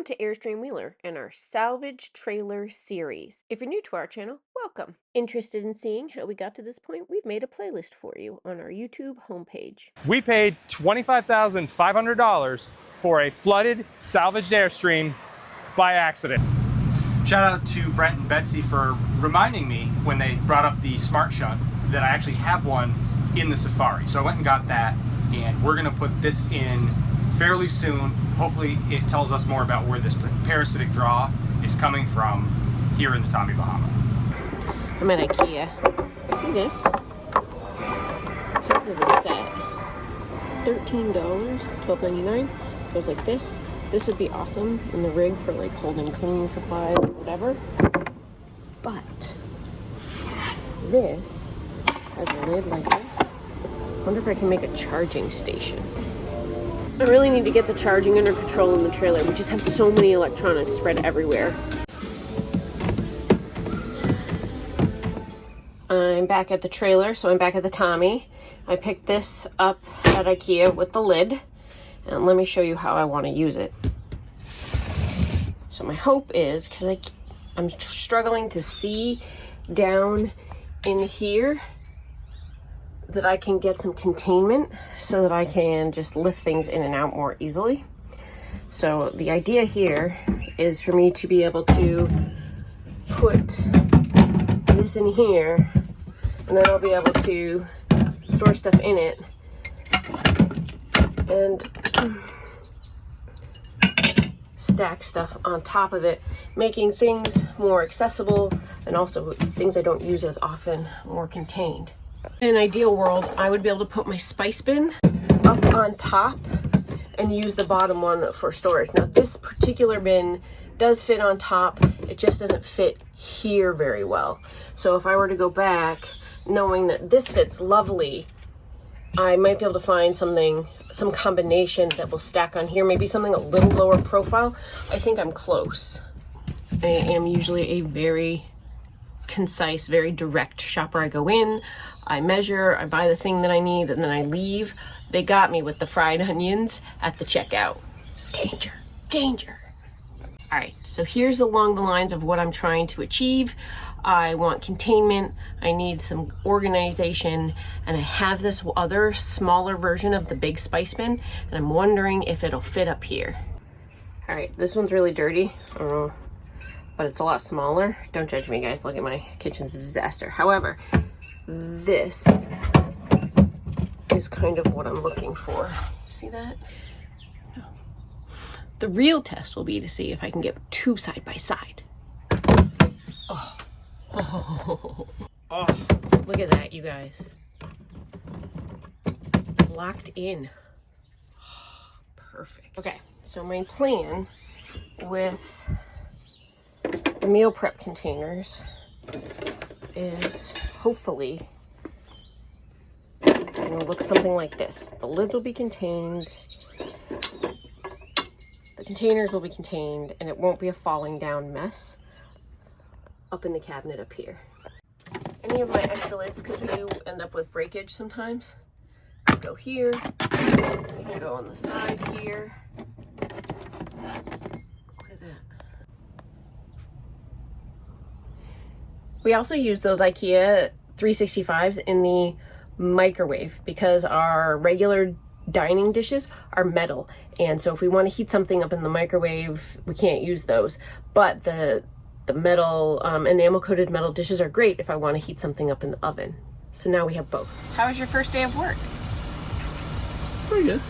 to Airstream Wheeler and our Salvage Trailer series. If you're new to our channel, welcome. Interested in seeing how we got to this point? We've made a playlist for you on our YouTube homepage. We paid $25,500 for a flooded salvaged Airstream by accident. Shout out to Brent and Betsy for reminding me when they brought up the Smart Shunt that I actually have one in the Safari. So I went and got that, and we're gonna put this in fairly soon. Hopefully it tells us more about where this parasitic draw is coming from here in the Tommy Bahama. I'm at IKEA. See this? This is a set. It's $13, $12.99. Goes like this. This would be awesome in the rig for like holding cleaning supplies or whatever. But this has a lid like this. I wonder if I can make a charging station. I really need to get the charging under control in the trailer. We just have so many electronics spread everywhere. I'm back at the trailer, so I'm back at the Tommy. I picked this up at IKEA with the lid, and let me show you how I want to use it. So my hope is, because I'm struggling to see down in here, that I can get some containment so that I can just lift things in and out more easily. So the idea here is for me to be able to put this in here, and then I'll be able to store stuff in it and stack stuff on top of it, making things more accessible and also things I don't use as often more contained. In an ideal world, I would be able to put my spice bin up on top and use the bottom one for storage. Now this particular bin does fit on top, it just doesn't fit here very well. So if I were to go back, knowing that this fits lovely, I might be able to find something, some combination that will stack on here, maybe something a little lower profile. I think I'm close. I am usually a very concise, very direct shopper. I go in, I measure, I buy the thing that I need, and then I leave. They got me with the fried onions at the checkout. Danger, danger. All right, so here's along the lines of what I'm trying to achieve. I want containment, I need some organization, and I have this other smaller version of the big spice bin, and I'm wondering if it'll fit up here. All right, this one's really dirty. I don't know, but it's a lot smaller. Don't judge me, guys. Look at my kitchen's a disaster. However, this is kind of what I'm looking for. See that? No. The real test will be to see if I can get two side by side. Oh. Oh. Oh. Look at that, you guys. Locked in. Oh, perfect. Okay, so my plan with the meal prep containers is hopefully going to look something like this. The lids will be contained, the containers will be contained, and it won't be a falling down mess up in the cabinet up here. Any of my extra lids, because we do end up with breakage sometimes, could go here. They can go on the side here. Look at that. We also use those IKEA 365s in the microwave because our regular dining dishes are metal, and so if we want to heat something up in the microwave, we can't use those. But the metal enamel coated metal dishes are great if I want to heat something up in the oven. So now we have both. How was your first day of work? Pretty good.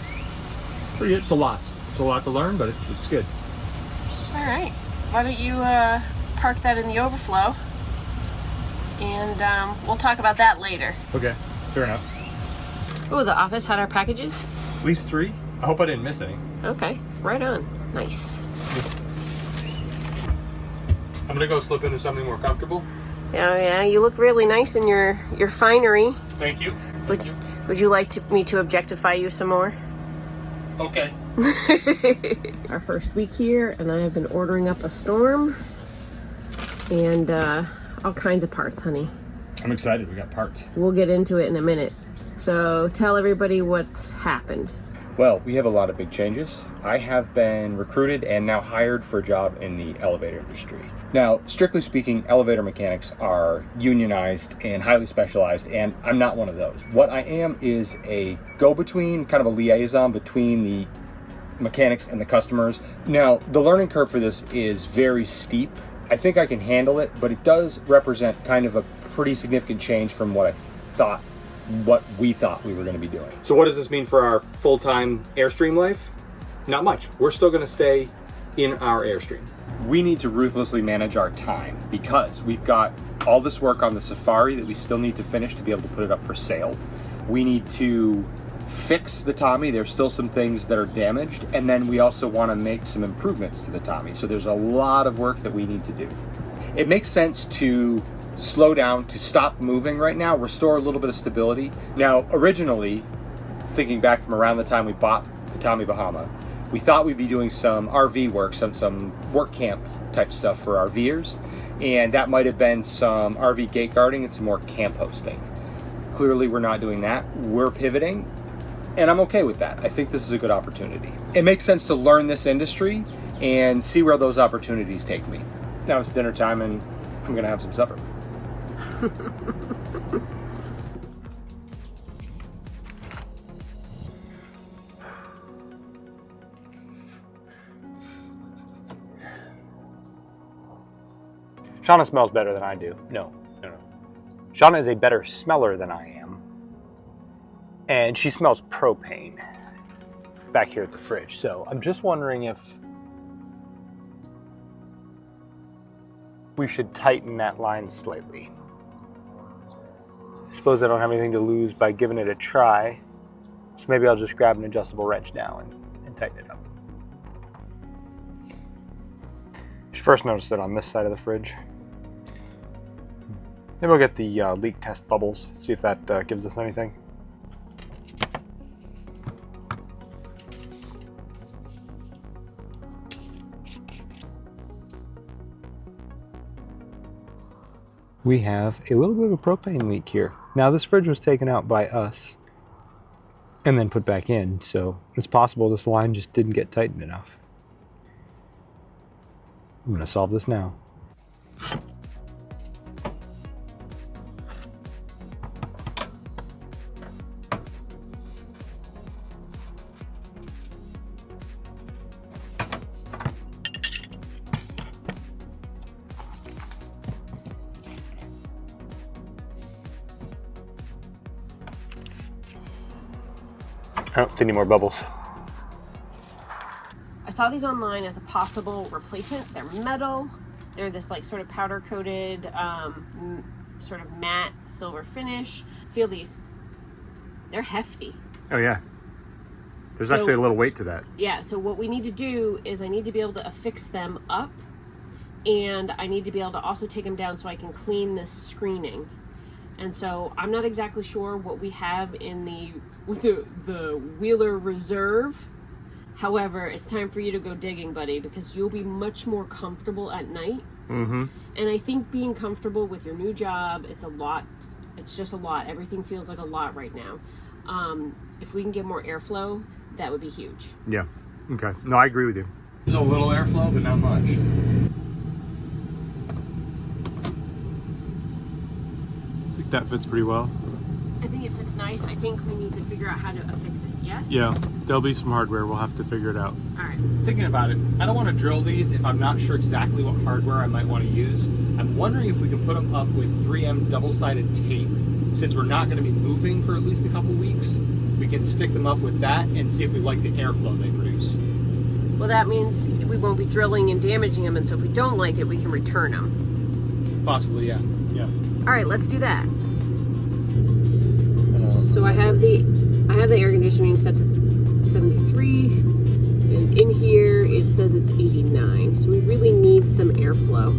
Pretty good. It's a lot. It's a lot to learn, but it's good. All right. Why don't you park that in the overflow, and we'll talk about that later. Okay, fair enough. Oh, the office had our packages? At least 3. I hope I didn't miss any. Okay, right on. Nice. I'm gonna go slip into something more comfortable. Yeah, you look really nice in your finery. Thank you. Would you like me to objectify you some more? Okay. Our first week here, and I have been ordering up a storm and all kinds of parts, honey. I'm excited. We got parts. We'll get into it in a minute. So tell everybody what's happened. Well, we have a lot of big changes. I have been recruited and now hired for a job in the elevator industry. Now, strictly speaking, elevator mechanics are unionized and highly specialized, and I'm not one of those. What I am is a go-between, kind of a liaison between the mechanics and the customers. Now, the learning curve for this is very steep. I think I can handle it, but it does represent kind of a pretty significant change from what we thought we were going to be doing. So what does this mean for our full-time Airstream life? Not much. We're still going to stay in our Airstream. We need to ruthlessly manage our time because we've got all this work on the Safari that we still need to finish to be able to put it up for sale. We need to fix the Tommy. There's still some things that are damaged, and then we also want to make some improvements to the Tommy. So there's a lot of work that we need to do. It makes sense to slow down, to stop moving right now, restore a little bit of stability. Now, originally, thinking back from around the time we bought the Tommy Bahama, we thought we'd be doing some RV work, some work camp type stuff for RVers, and that might have been some RV gate guarding and some more camp hosting. Clearly, we're not doing that. We're pivoting, and I'm okay with that. I think this is a good opportunity. It makes sense to learn this industry and see where those opportunities take me. Now it's dinner time, and I'm gonna have some supper. Shanna smells better than I do. No. Shanna is a better smeller than I am. And she smells propane back here at the fridge. So I'm just wondering if we should tighten that line slightly. I suppose I don't have anything to lose by giving it a try. So maybe I'll just grab an adjustable wrench now and tighten it up. You first noticed it on this side of the fridge. Maybe we'll get the leak test bubbles, see if that gives us anything. We have a little bit of a propane leak here. Now this fridge was taken out by us and then put back in, so it's possible this line just didn't get tightened enough. I'm gonna solve this now. I don't see any more bubbles. I saw these online as a possible replacement. They're metal. They're this like sort of powder coated, sort of matte silver finish. Feel these. They're hefty. Oh yeah. There's actually a little weight to that. Yeah, so what we need to do is I need to be able to affix them up, and I need to be able to also take them down so I can clean this screening. And so I'm not exactly sure what we have in the Wheeler Reserve. However, it's time for you to go digging, buddy, because you'll be much more comfortable at night. Mm-hmm. And I think being comfortable with your new job, it's a lot. It's just a lot. Everything feels like a lot right now. If we can get more airflow, that would be huge. Yeah. Okay. No, I agree with you. There's a little airflow, but not much. I think that fits pretty well. I think it fits nice. I think we need to figure out how to affix it, yes? Yeah, there'll be some hardware. We'll have to figure it out. All right. Thinking about it, I don't want to drill these if I'm not sure exactly what hardware I might want to use. I'm wondering if we can put them up with 3M double-sided tape. Since we're not going to be moving for at least a couple weeks, we can stick them up with that and see if we like the airflow they produce. Well, that means we won't be drilling and damaging them, and so if we don't like it, we can return them. Possibly, yeah. Yeah. All right, let's do that. So I have the air conditioning set to 73, and in here it says it's 89. So we really need some airflow.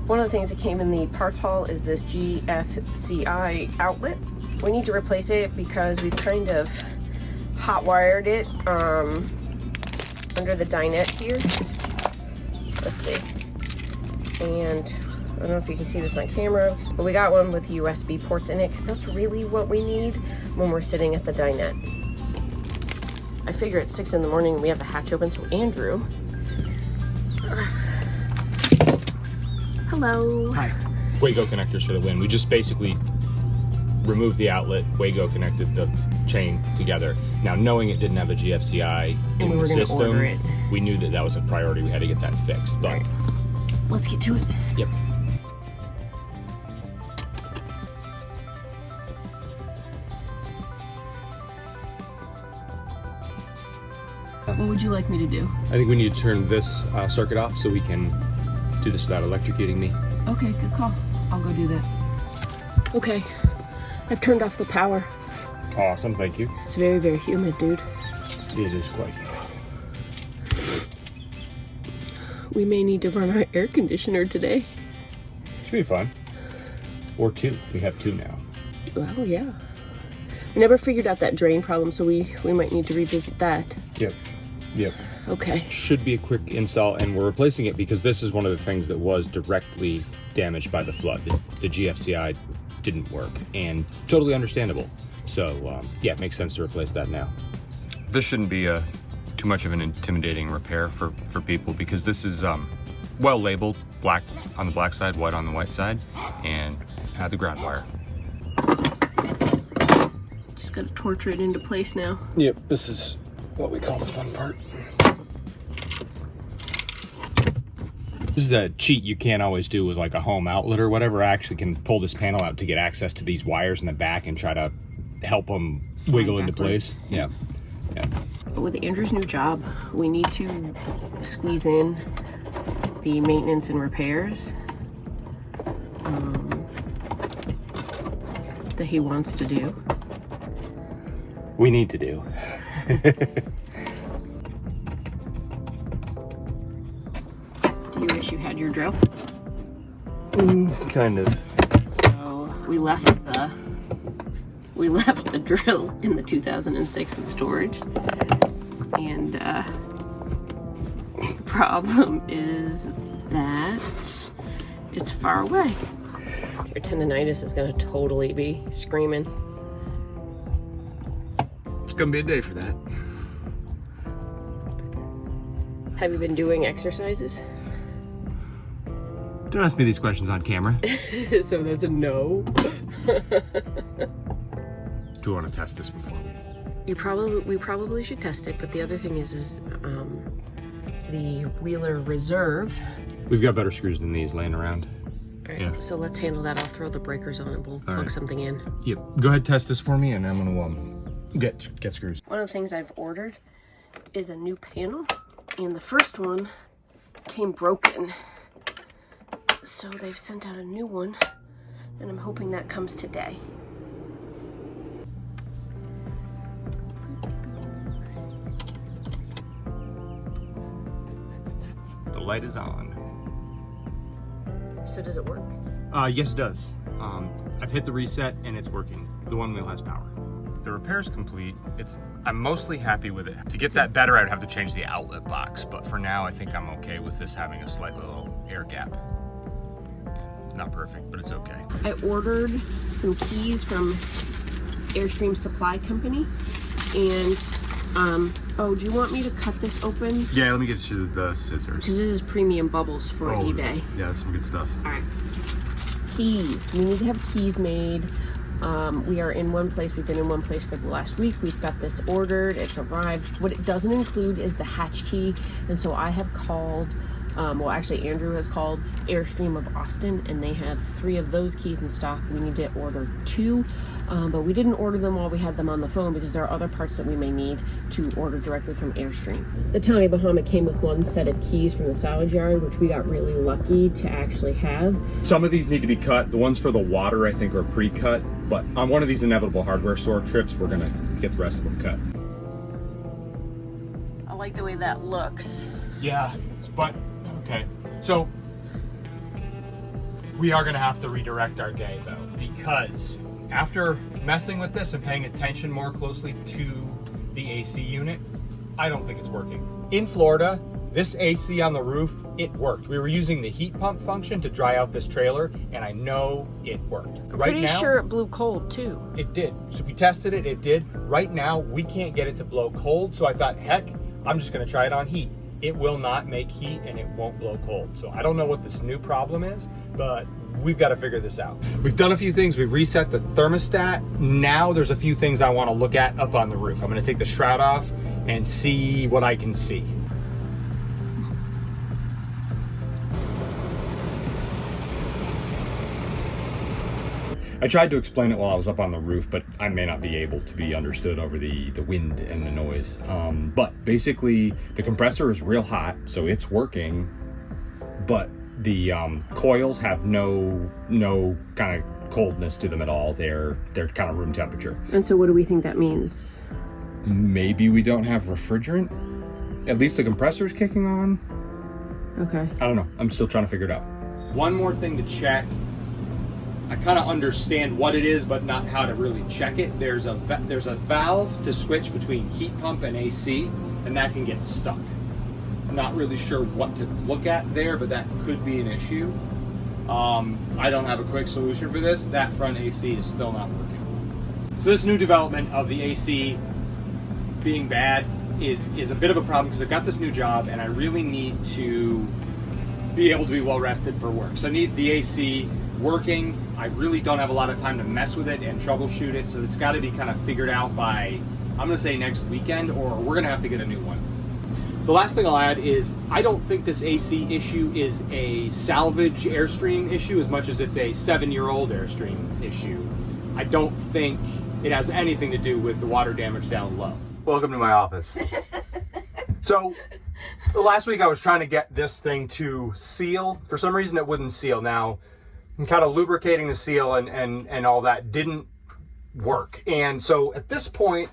One of the things that came in the parts haul is this GFCI outlet. We need to replace it because we've kind of hot wired it under the dinette here. Let's see. And I don't know if you can see this on camera, but we got one with USB ports in it because that's really what we need when we're sitting at the dinette. I figure at 6 in the morning we have the hatch open, so Andrew. Hello. Hi. Wago connectors for the win. We just basically removed the outlet, Wago connected the chain together. Now, knowing it didn't have a GFCI in the system, we knew that that was a priority. We had to get that fixed. But let's get to it. Yep. What would you like me to do? I think we need to turn this circuit off so we can do this without electrocuting me. Okay, good call. I'll go do that. Okay, I've turned off the power. Awesome, thank you. It's very, very humid, dude. It is quite. We may need to run our air conditioner today. Should be fun. Or two. We have two now. Well, yeah. We never figured out that drain problem, so we might need to revisit that. Yep. Yep. Okay. Should be a quick install, and we're replacing it because this is one of the things that was directly damaged by the flood. The GFCI didn't work, and totally understandable. So yeah, it makes sense to replace that now. This shouldn't be too much of an intimidating repair for people because this is well labeled, black on the black side, white on the white side, and had the ground wire. Just gotta torture it into place now. Yep, this is what we call the fun part. This is a cheat you can't always do with like a home outlet or whatever. I actually can pull this panel out to get access to these wires in the back and try to help them wiggle into place. Yeah. Yeah. But with Andrew's new job, we need to squeeze in the maintenance and repairs that he wants to do. We need to do. Do you wish you had your drill? Kind of. So we left the drill in the 2006 in storage, and the problem is that it's far away. Your tendonitis is going to totally be screaming. It's gonna be a day for that. Have you been doing exercises? Don't ask me these questions on camera. So that's a no. Do you want to test this before? We probably should test it, but the other thing is the Wheeler Reserve. We've got better screws than these laying around. All right, Yeah. so let's handle that. I'll throw the breakers on and we'll plug right. something in. Yep. Go ahead, test this for me, and I'm gonna get screws. One of the things I've ordered is a new panel, and the first one came broken. So they've sent out a new one, and I'm hoping that comes today. The light is on. So does it work? Yes, it does. I've hit the reset and it's working. The one wheel has power. The repair's complete. I'm mostly happy with it. To get that better, I'd have to change the outlet box, but for now, I think I'm okay with this having a slight little air gap. Not perfect, but it's okay. I ordered some keys from Airstream Supply Company, and oh, do you want me to cut this open? Yeah, let me get you the scissors. Because this is premium bubbles for eBay. Yeah, that's some good stuff. All right. Keys. We need to have keys made. We are in one place. We've been in one place for the last week. We've got this ordered. It's arrived. What it doesn't include is the hatch key. And so I have called, well, actually Andrew has called Airstream of Austin, and they have 3 of those keys in stock. We need to order 2, but we didn't order them while we had them on the phone because there are other parts that we may need to order directly from Airstream. The Tommy Bahama came with 1 set of keys from the salvage yard, which we got really lucky to actually have. Some of these need to be cut. The ones for the water, I think, are pre-cut, but on one of these inevitable hardware store trips, we're gonna get the rest of them cut. I like the way that looks. Yeah, but okay. So we are gonna have to redirect our day though, because after messing with this and paying attention more closely to the AC unit, I don't think it's working. In Florida, This AC on the roof, it worked. We were using the heat pump function to dry out this trailer, and I know it worked. I'm pretty sure it blew cold too. It did. So we tested it, it did. Right now, we can't get it to blow cold, so I thought, heck, I'm just gonna try it on heat. It will not make heat and it won't blow cold. So I don't know what this new problem is, but we've got to figure this out. We've done a few things. We've reset the thermostat. Now there's a few things I want to look at up on the roof. I'm going to take the shroud off and see what I can see. I tried to explain it while I was up on the roof, but I may not be able to be understood over the wind and the noise. But basically, the compressor is real hot, so it's working, but the coils have no kind of coldness to them at all. They're kind of room temperature. And so what do we think that means? Maybe we don't have refrigerant? At least the compressor's kicking on? Okay. I don't know. I'm still trying to figure it out. One more thing to check. I kind of understand what it is, but not how to really check it. There's a valve to switch between heat pump and AC, and that can get stuck. I'm not really sure what to look at there, but that could be an issue. I don't have a quick solution for this. That front AC is still not working. So this new development of the AC being bad is a bit of a problem because I've got this new job and I really need to be able to be well rested for work. So I need the AC working. I really don't have a lot of time to mess with it and troubleshoot it, so it's got to be kind of figured out by, I'm going to say next weekend, or we're going to have to get a new one. The last thing I'll add is I don't think this AC issue is a Salvage Airstream issue as much as it's a 7-year-old Airstream issue. I don't think it has anything to do with the water damage down low. Welcome to my office. So last week I was trying to get this thing to seal. For some reason it wouldn't seal. Now I'm kind of lubricating the seal and all that didn't work. And so at this point,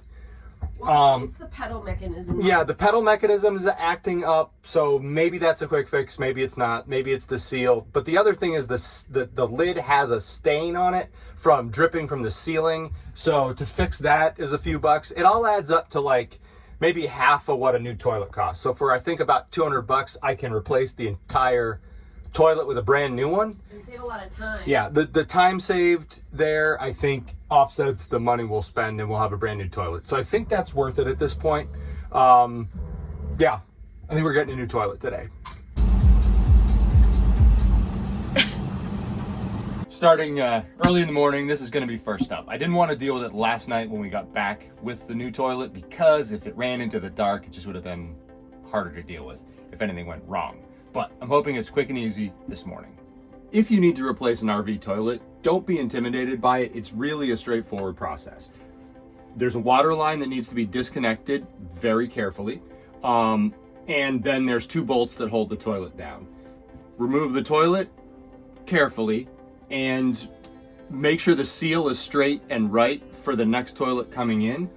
it's the pedal mechanism. Yeah, the pedal mechanism is acting up, so maybe that's a quick fix, maybe it's not, maybe it's the seal. But the other thing is the lid has a stain on it from dripping from the ceiling, so to fix that is a few bucks. It all adds up to like maybe half of what a new toilet costs. So for I think about 200 bucks, I can replace the entire toilet with a brand new one. And save a lot of time. Yeah, the time saved there, I think, offsets the money we'll spend and we'll have a brand new toilet. So I think that's worth it at this point. Yeah, I think we're getting a new toilet today. Starting early in the morning, this is going to be first up. I didn't want to deal with it last night when we got back with the new toilet because if it ran into the dark, it just would have been harder to deal with if anything went wrong. But I'm hoping it's quick and easy this morning. If you need to replace an RV toilet, don't be intimidated by it. It's really a straightforward process. There's a water line that needs to be disconnected very carefully. And then there's 2 bolts that hold the toilet down. Remove the toilet carefully and make sure the seal is straight and right for the next toilet coming in.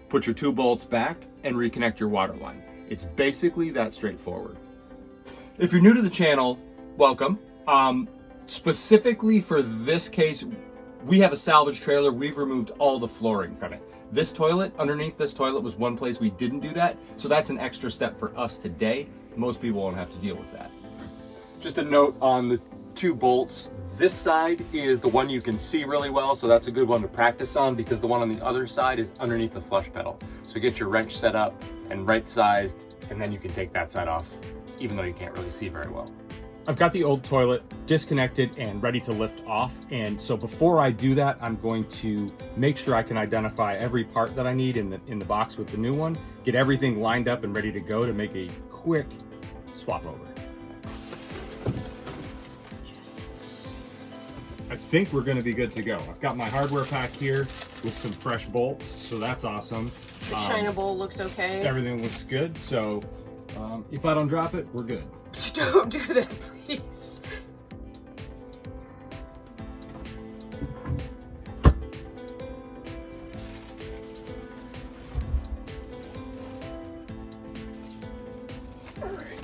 Put your 2 bolts back and reconnect your water line. It's basically that straightforward. If you're new to the channel, welcome. Specifically for this case, we have a salvage trailer. We've removed all the flooring from it. This toilet, underneath this toilet, was one place we didn't do that. So that's an extra step for us today. Most people won't have to deal with that. Just a note on the 2 bolts. This side is the one you can see really well, so that's a good one to practice on because the one on the other side is underneath the flush pedal. So get your wrench set up and right sized, and then you can take that side off, even though you can't really see very well. I've got the old toilet disconnected and ready to lift off. And so before I do that, I'm going to make sure I can identify every part that I need in the box with the new one, get everything lined up and ready to go to make a quick swap over. I think we're gonna be good to go. I've got my hardware pack here with some fresh bolts, so that's awesome. The China bowl looks okay. Everything looks good, so if I don't drop it, we're good. Don't do that, please. All right.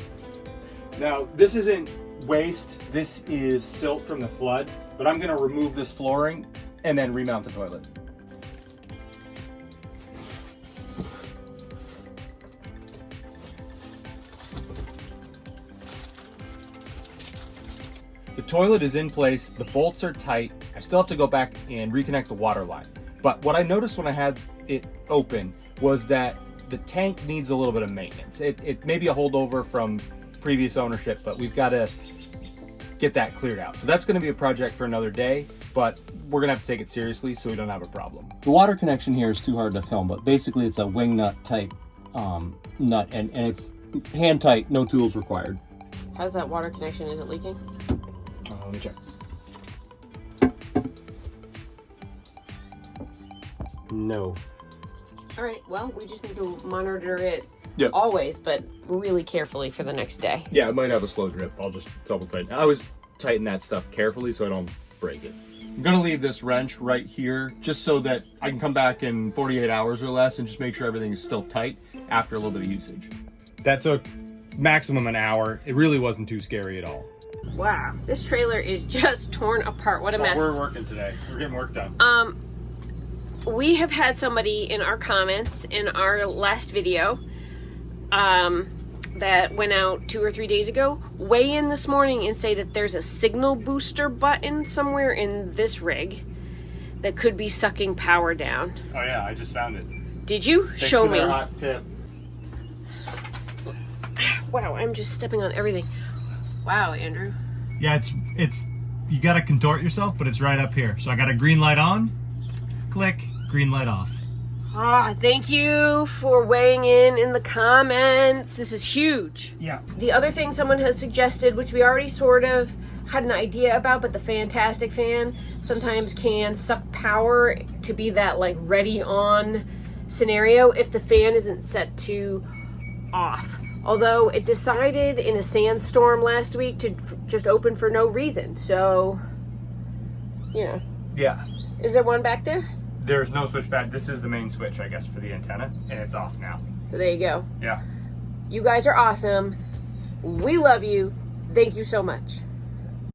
Now, this isn't waste, this is silt from the flood, but I'm gonna remove this flooring and then remount the toilet. The toilet is in place, the bolts are tight. I still have to go back and reconnect the water line. But what I noticed when I had it open was that the tank needs a little bit of maintenance. It may be a holdover from previous ownership, but we've got to get that cleared out. So that's going to be a project for another day, but we're going to have to take it seriously so we don't have a problem. The water connection here is too hard to film, but basically it's a wing nut type nut, and it's hand tight, no tools required. How's that water connection? Is it leaking? Let me check. No. All right, well, we just need to monitor it Yep. always, but really carefully for the next day. Yeah, it might have a slow drip. I'll just double tighten. I always tighten that stuff carefully so I don't break it. I'm gonna leave this wrench right here just so that I can come back in 48 hours or less and just make sure everything is still tight after a little bit of usage. That took maximum an hour. It really wasn't too scary at all. Wow, this trailer is just torn apart. What a mess. We're working today. We're getting work done. We have had somebody in our comments in our last video that went out 2 or 3 days ago weigh in this morning and say that there's a signal booster button somewhere in this rig that could be sucking power down. Oh yeah, I just found it. Did you? Thanks Show for me. their hot tip. Wow, I'm just stepping on everything. Wow, Andrew. Yeah, it's you gotta contort yourself, but it's right up here. So I got a green light on, click, green light off. Ah, thank you for weighing in the comments. This is huge. Yeah. The other thing someone has suggested, which we already sort of had an idea about, but the Fantastic fan sometimes can suck power to be that like ready on scenario if the fan isn't set to off. Although it decided in a sandstorm last week to just open for no reason. So, you know. Yeah. Is there one back there? There's no switch back. This is the main switch, I guess, for the antenna, and it's off now. So there you go. Yeah. You guys are awesome. We love you. Thank you so much.